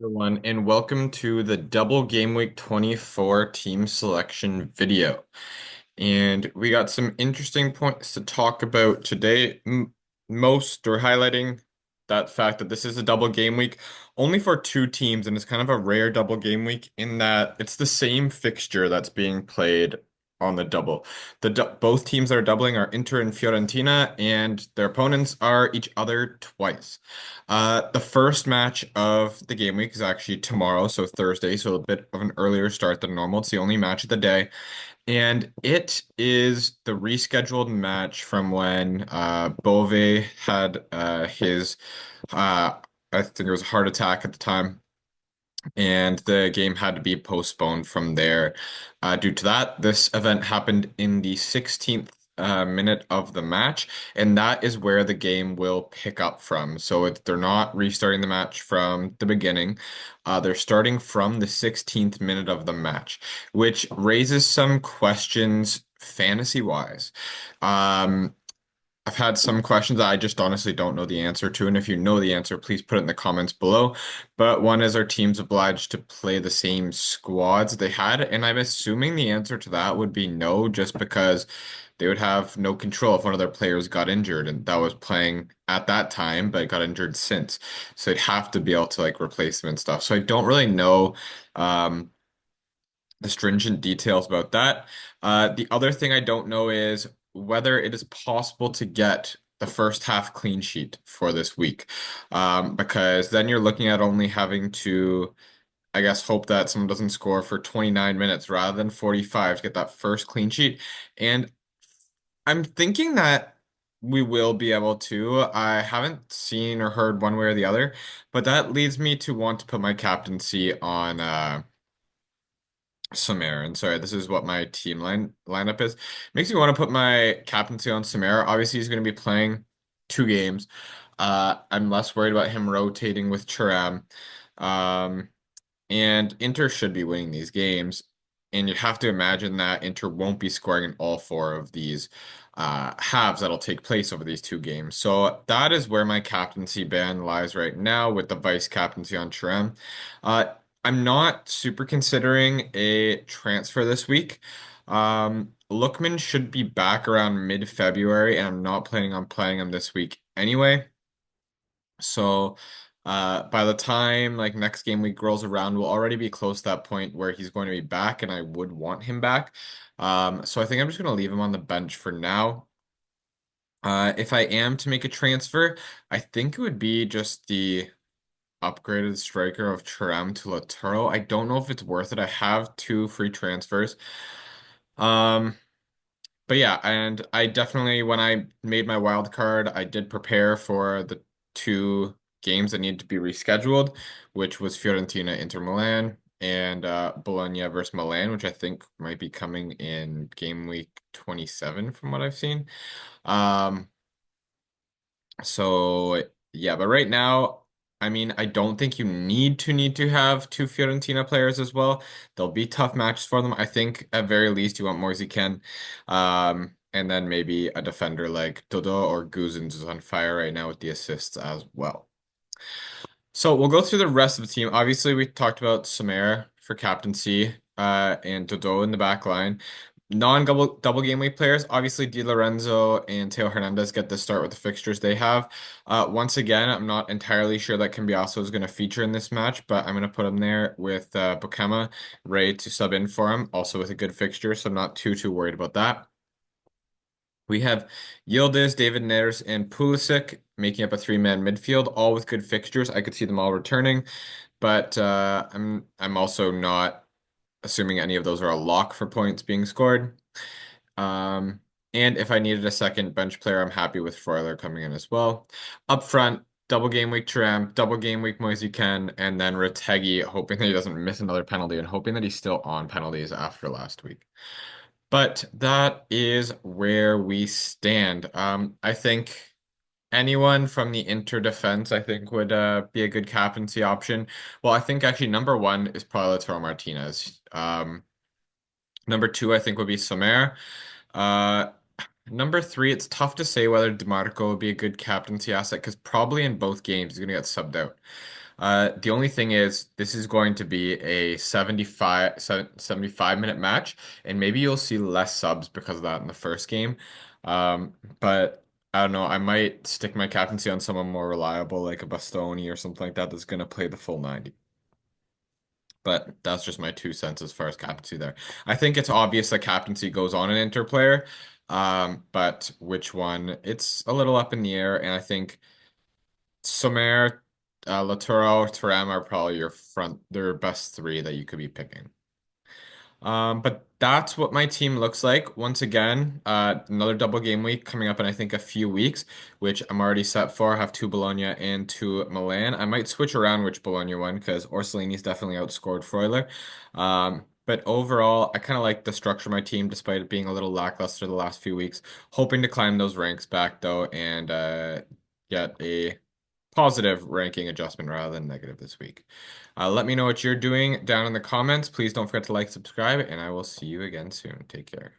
Everyone, and welcome to the Double Game Week 24 team selection video. And we got some interesting points to talk about today. Most or highlighting that fact that this is a double game week only for two teams, and it's kind of a rare double game week in that it's the same fixture that's being played on the double. Both teams that are doubling are Inter and Fiorentina, and their opponents are each other twice. The first match of the game week is actually tomorrow, so Thursday, so a bit of an earlier start than normal. It's the only match of the day. And it is the rescheduled match from when Bove had his, I think it was a heart attack at the time, and the game had to be postponed from there. Due to that, this event happened in the 16th minute of the match, and that is where the game will pick up from. So they're not restarting the match from the beginning. They're starting from the 16th minute of the match, which raises some questions fantasy-wise. Um, I've had some questions that I just honestly don't know the answer to, and if you know the answer, please put it in the comments below. But one is, are teams obliged to play the same squads they had? And I'm assuming the answer to that would be no, just because they would have no control if one of their players got injured and that was playing at that time, but got injured since. So they'd have to be able to like replace them and stuff. So I don't really know the stringent details about that. The other thing I don't know is whether it is possible to get the first half clean sheet for this week. Because then you're looking at only having to, I guess, hope that someone doesn't score for 29 minutes rather than 45 to get that first clean sheet. And I'm thinking that we will be able to. I haven't seen or heard one way or the other, but that leads me to want to put my captaincy on Samir. And sorry, this is what my team lineup is. Makes me want to put my captaincy on Samir. Obviously, he's going to be playing two games. I'm less worried about him rotating with Thuram. Um, and Inter should be winning these games. And you have to imagine that Inter won't be scoring in all four of these halves that'll take place over these two games. So that is where my captaincy ban lies right now with the vice captaincy on Thuram. Uh, I'm not super considering a transfer this week. Lookman should be back around mid-February, and I'm not planning on playing him this week anyway. So by the time like next game week rolls around, we'll already be close to that point where he's going to be back, and I would want him back. So I think I'm just going to leave him on the bench for now. If I am to make a transfer, I think it would be just the upgraded striker of Thuram to Lautaro. I don't know if it's worth it. I have two free transfers. Um, but yeah, and I definitely, when I made my wild card, I did prepare for the two games that needed to be rescheduled, which was Fiorentina Inter Milan and Bologna versus Milan, which I think might be coming in game week 27 from what I've seen. Um, so yeah, but right now, I mean, I don't think you need to have two Fiorentina players as well. There'll be tough matches for them. I think at very least you want Moise Kean, and then maybe a defender like Dodo or Guzens is on fire right now with the assists as well. So we'll go through the rest of the team. Obviously, we talked about Samir for captaincy, and Dodo in the back line. Non-double game week players, obviously Di Lorenzo and Teo Hernandez get the start with the fixtures they have. Once again, I'm not entirely sure that Cambiasso is going to feature in this match, but I'm going to put him there with Bukema ready to sub in for him, also with a good fixture, so I'm not too worried about that. We have Yildiz, David Neres, and Pulisic making up a three-man midfield, all with good fixtures. I could see them all returning, but I'm also not assuming any of those are a lock for points being scored. Um, and if I needed a second bench player, I'm happy with Freuler coming in as well. Up front, double game week Thuram, double game week Moise Kean, and then Retegui, hoping that he doesn't miss another penalty and hoping that he's still on penalties after last week. But that is where we stand. I think anyone from the Inter defense, I think, would be a good captaincy option. Well, I think actually number one is probably Lautaro Martinez. Number two, I think, would be Somer. Uh, Number three, it's tough to say whether DeMarco would be a good captaincy asset because probably in both games he's going to get subbed out. The only thing is, this is going to be a 75 minute match, and maybe you'll see less subs because of that in the first game. But I don't know, I might stick my captaincy on someone more reliable, like a Bastoni or something like that, that's going to play the full 90. But that's just my 2 cents as far as captaincy there. I think it's obvious that captaincy goes on an interplayer, but which one? It's a little up in the air, and I think Sommer, Laturo, Thuram are probably their best three that you could be picking. But that's what my team looks like. Once again, another double game week coming up in I think a few weeks, which I'm already set for. I have two Bologna and two Milan. I might switch around which Bologna one because Orsolini's definitely outscored Freuler. But overall, I kind of like the structure of my team despite it being a little lackluster the last few weeks. Hoping to climb those ranks back though and get a positive ranking adjustment rather than negative this week. Let me know what you're doing down in the comments. Please don't forget to like, subscribe, and I will see you again soon. Take care.